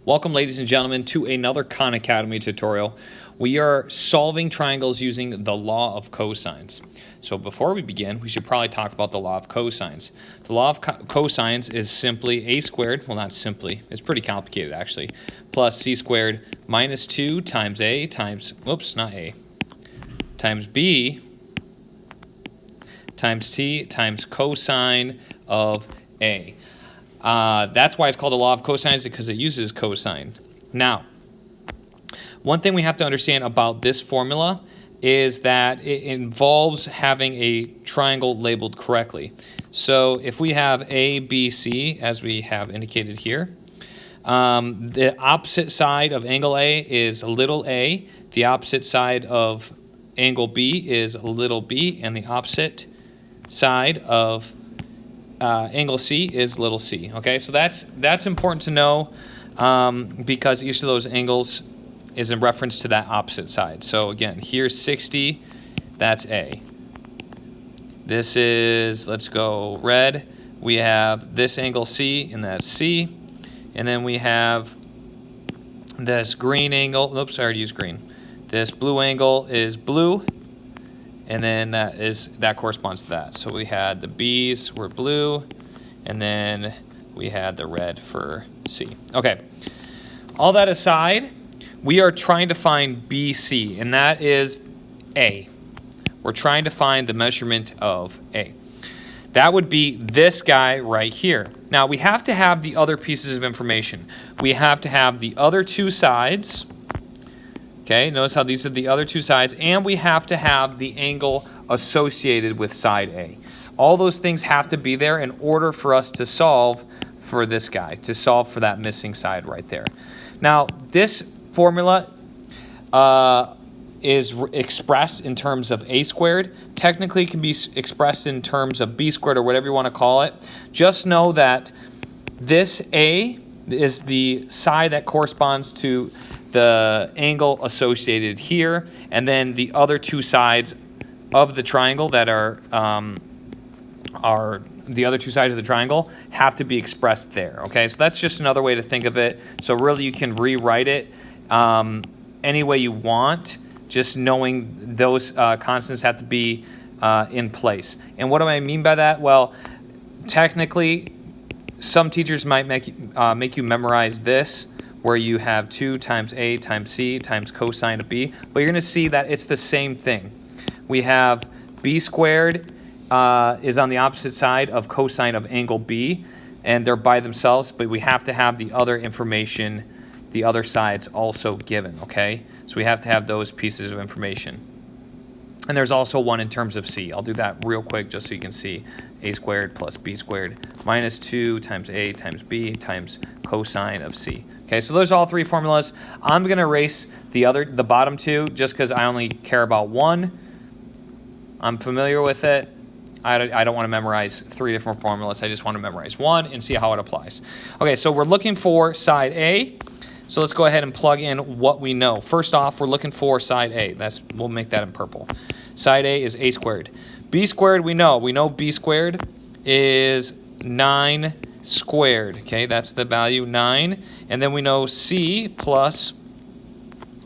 Welcome, ladies and gentlemen, to another Khan Academy tutorial. We are solving triangles using the law of cosines. So before we begin, we should probably talk about the law of cosines. The law of cosines is simply a squared, well, not simply, it's pretty complicated actually, plus c squared minus 2 times a times, oops, not a, times b times c times cosine of a. That's why it's called the law of cosines, because it uses cosine. Now, one thing we have to understand about this formula is that it involves having a triangle labeled correctly. So if we have A, B, C, as we have indicated here, the opposite side of angle A is little a, the opposite side of angle B is little b, and the opposite side of angle C is little c. Okay, so that's important to know because each of those angles is in reference to that opposite side. So again, here's 60, that's A. This is, let's go red, we have this angle C, and that's C. And then we have this green angle, oops, I already used green. This blue angle is blue, and then that corresponds to that. So we had the B's were blue, and then we had the red for C. Okay, all that aside, we are trying to find BC, and that is A. We're trying to find the measurement of A. That would be this guy right here. Now, we have to have the other pieces of information. We have to have the other two sides. Okay, notice how these are the other two sides, and we have to have the angle associated with side A. All those things have to be there in order for us to solve for this guy, to solve for that missing side right there. Now, this formula is expressed in terms of a squared. Technically, it can be expressed in terms of b squared or whatever you want to call it. Just know that this A is the side that corresponds to the angle associated here, and then the other two sides of the triangle that are the other two sides of the triangle have to be expressed there. Okay, so that's just another way to think of it. So really, you can rewrite it any way you want, just knowing those constants have to be in place. And what do I mean by that? Well, technically, some teachers might make you memorize this, where you have 2 times A times C times cosine of B. But you're going to see that it's the same thing. We have B squared is on the opposite side of cosine of angle B, and they're by themselves, but we have to have the other information, the other sides also given, okay? So we have to have those pieces of information. And there's also one in terms of C. I'll do that real quick just so you can see. A squared plus B squared minus 2 times A times B times cosine of C. Okay, so those are all three formulas. I'm going to erase the bottom two just because I only care about one. I'm familiar with it. I don't want to memorize three different formulas. I just want to memorize one and see how it applies. Okay, so we're looking for side A. So let's go ahead and plug in what we know. First off, we're looking for side A. We'll make that in purple. Side A is A squared. B squared we know. We know B squared is 9 squared. Okay, that's the value 9. And then we know C plus,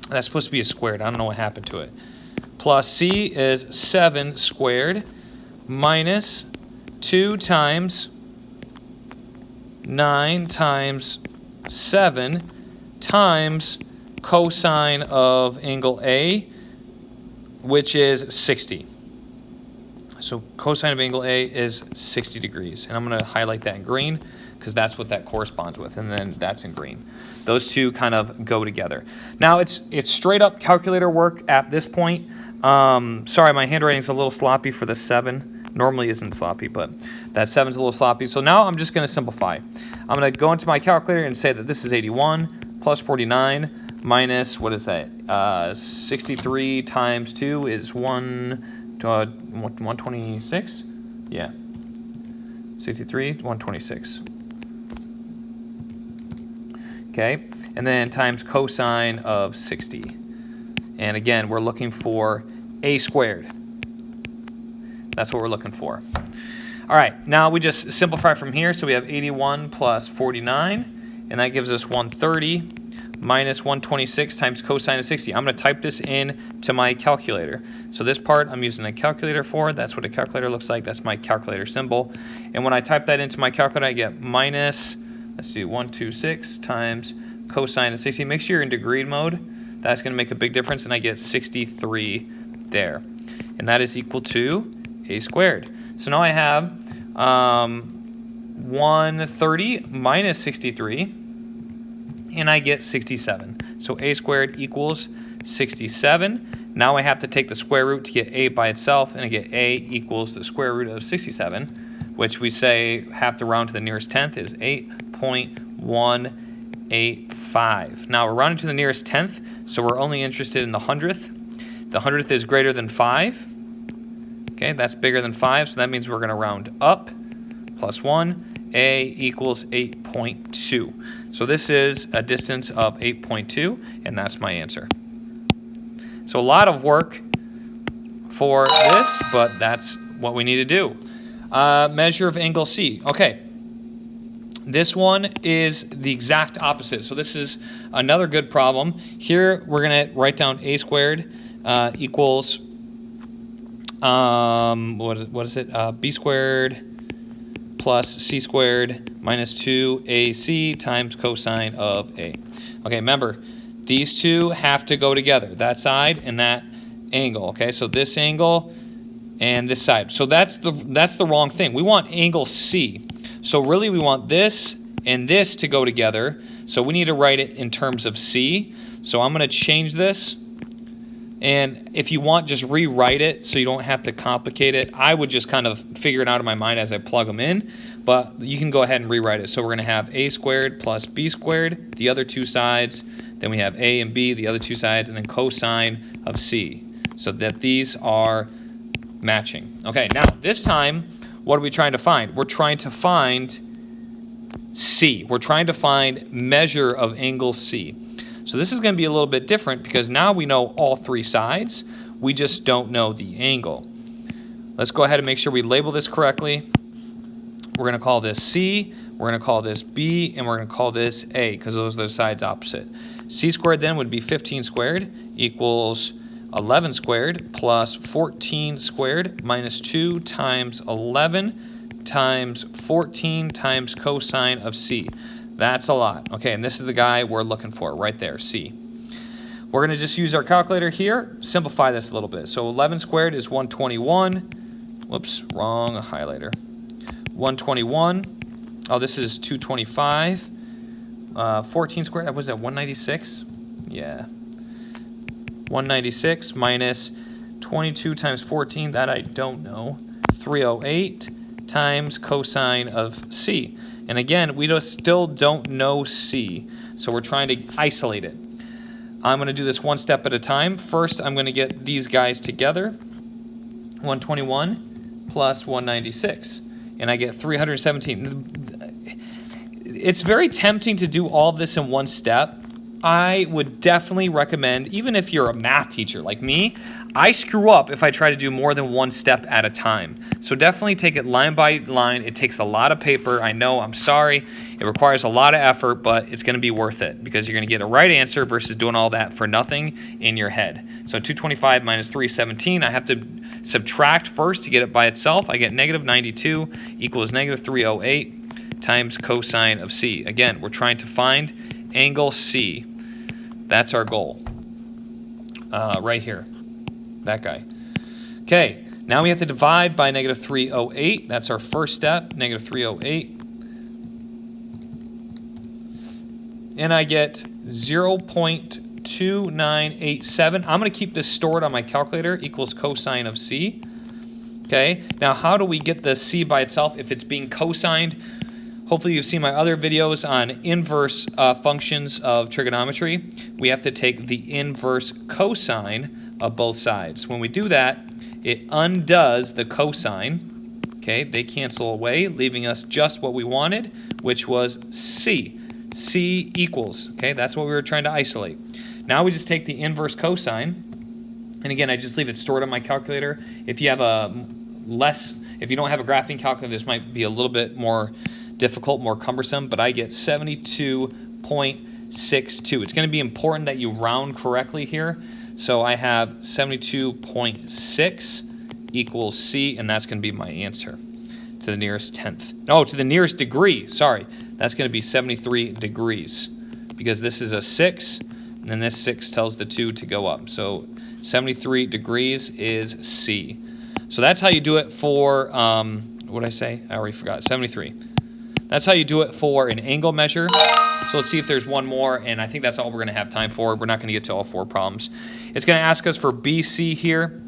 that's supposed to be a squared. I don't know what happened to it. Plus C is 7 squared minus 2 times 9 times 7 times cosine of angle A, which is 60. So cosine of angle A is 60 degrees. And I'm going to highlight that in green because that's what that corresponds with. And then that's in green. Those two kind of go together. Now it's straight up calculator work at this point. Sorry, my handwriting's a little sloppy for the 7. Normally isn't sloppy, but that 7's a little sloppy. So now I'm just going to simplify. I'm going to go into my calculator and say that this is 81 plus 49 minus, what is that? 63 times 2 is 126? Yeah. 63, 126. Okay, and then times cosine of 60. And again, we're looking for A squared. That's what we're looking for. All right, now we just simplify from here. So we have 81 plus 49. and that gives us 130 minus 126 times cosine of 60. I'm going to type this in to my calculator. So this part I'm using a calculator for. That's what a calculator looks like. That's my calculator symbol. And when I type that into my calculator, I get minus, let's see, 126 times cosine of 60. Make sure you're in degree mode. That's going to make a big difference, and I get 63 there. And that is equal to a squared. So now I have 130 minus 63, and I get 67. So a squared equals 67. Now I have to take the square root to get a by itself, and I get a equals the square root of 67, which we say have to round to the nearest tenth is 8.185. Now we're rounding to the nearest tenth, so we're only interested in the hundredth. The hundredth is greater than 5. Okay, that's bigger than 5, so that means we're going to round up. Plus 1, a equals 8.2. So this is a distance of 8.2, and that's my answer. So a lot of work for this, but that's what we need to do. Measure of angle C. Okay, this one is the exact opposite. So this is another good problem. Here we're going to write down a squared equals, what is it? B squared plus c squared minus 2ac times cosine of a. Okay, remember, these two have to go together, that side and that angle. Okay, so this angle and this side. So that's the wrong thing. We want angle C. So really we want this and this to go together. So we need to write it in terms of C. So I'm going to change this. And if you want, just rewrite it so you don't have to complicate it. I would just kind of figure it out in my mind as I plug them in, but you can go ahead and rewrite it. So we're going to have a squared plus b squared, the other two sides. Then we have a and b, the other two sides, and then cosine of c, so that these are matching. Okay, now this time, what are we trying to find? We're trying to find C. We're trying to find measure of angle C. So this is going to be a little bit different because now we know all three sides. We just don't know the angle. Let's go ahead and make sure we label this correctly. We're going to call this C, we're going to call this B, and we're going to call this A because those are the sides opposite. C squared then would be 15 squared equals 11 squared plus 14 squared minus 2 times 11 times 14 times cosine of C. That's a lot. Okay, and this is the guy we're looking for right there, C. We're going to just use our calculator here, simplify this a little bit. So 11 squared is 121. Whoops, wrong highlighter. 121. Oh, this is 225. 14 squared, was that 196? Yeah. 196 minus 22 times 14, that I don't know. 308 times cosine of C. And again, we still don't know C, so we're trying to isolate it. I'm going to do this one step at a time. First, I'm going to get these guys together. 121 plus 196, and I get 317. It's very tempting to do all this in one step. I would definitely recommend, even if you're a math teacher like me, I screw up if I try to do more than one step at a time. So definitely take it line by line. It takes a lot of paper. I know, I'm sorry. It requires a lot of effort, but it's going to be worth it because you're going to get a right answer versus doing all that for nothing in your head. So 225 minus 317, I have to subtract first to get it by itself. I get negative 92 equals negative 308 times cosine of C. Again, we're trying to find angle C. That's our goal. Right here. That guy. Okay, now we have to divide by negative 308. That's our first step, negative 308. And I get 0.2987. I'm going to keep this stored on my calculator, equals cosine of C. Okay, now how do we get the C by itself if it's being cosigned? Hopefully you've seen my other videos on inverse functions of trigonometry. We have to take the inverse cosine of both sides. When we do that, it undoes the cosine. Okay, they cancel away, leaving us just what we wanted, which was C. C equals, okay, that's what we were trying to isolate. Now we just take the inverse cosine, and again, I just leave it stored on my calculator. If you have if you don't have a graphing calculator, this might be a little bit more difficult, more cumbersome, but I get 72.62. It's going to be important that you round correctly here. So I have 72.6 equals C, and that's going to be my answer to the nearest tenth. No, to the nearest degree. Sorry, that's going to be 73 degrees because this is a 6, and then this 6 tells the 2 to go up. So 73 degrees is C. So that's how you do it for, what did I say? I already forgot, 73. That's how you do it for an angle measure. So let's see if there's one more, and I think that's all we're going to have time for. We're not going to get to all 4 problems. It's going to ask us for BC here.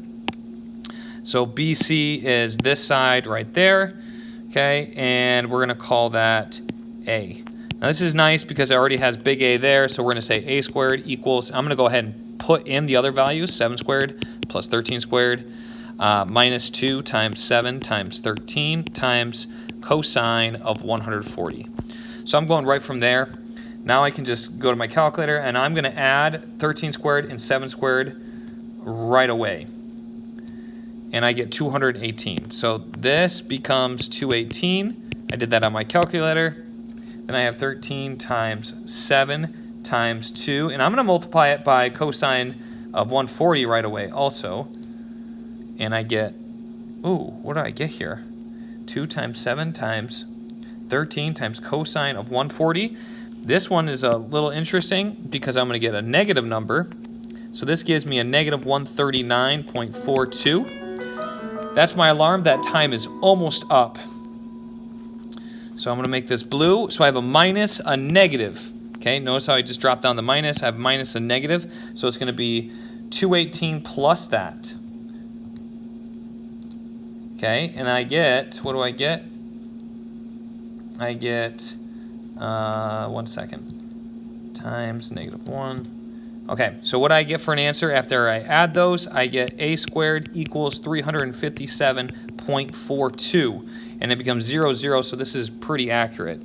So BC is this side right there, okay, and we're going to call that A. Now this is nice because it already has big A there, so we're going to say A squared equals, I'm going to go ahead and put in the other values, 7 squared plus 13 squared, minus 2 times 7 times 13 times cosine of 140. So I'm going right from there. Now I can just go to my calculator, and I'm going to add 13 squared and 7 squared right away. And I get 218. So this becomes 218. I did that on my calculator. Then I have 13 times 7 times 2. And I'm going to multiply it by cosine of 140 right away also. And I get, ooh, what do I get here? 2 times 7 times 13 times cosine of 140. This one is a little interesting because I'm going to get a negative number. So this gives me a negative 139.42. That's my alarm. That time is almost up. So I'm going to make this blue. So I have a minus, a negative. Okay, notice how I just dropped down the minus. I have minus a negative. So it's going to be 218 plus that. Okay, and I get, what do I get? I get, 1 second, times negative 1. Okay, so what I get for an answer after I add those, I get A squared equals 357.42. And it becomes 0, 0, so this is pretty accurate.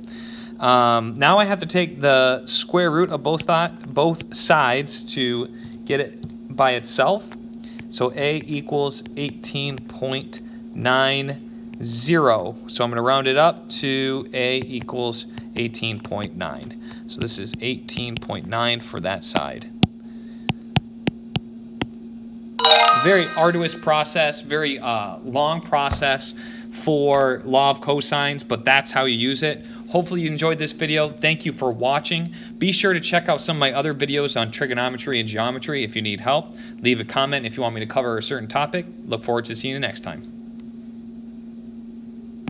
Now I have to take the square root of both sides to get it by itself. So A equals 18.90. So I'm going to round it up to A equals 18.9. So this is 18.9 for that side. Very arduous process, very long process for law of cosines, but that's how you use it. Hopefully you enjoyed this video. Thank you for watching. Be sure to check out some of my other videos on trigonometry and geometry if you need help. Leave a comment if you want me to cover a certain topic. Look forward to seeing you next time.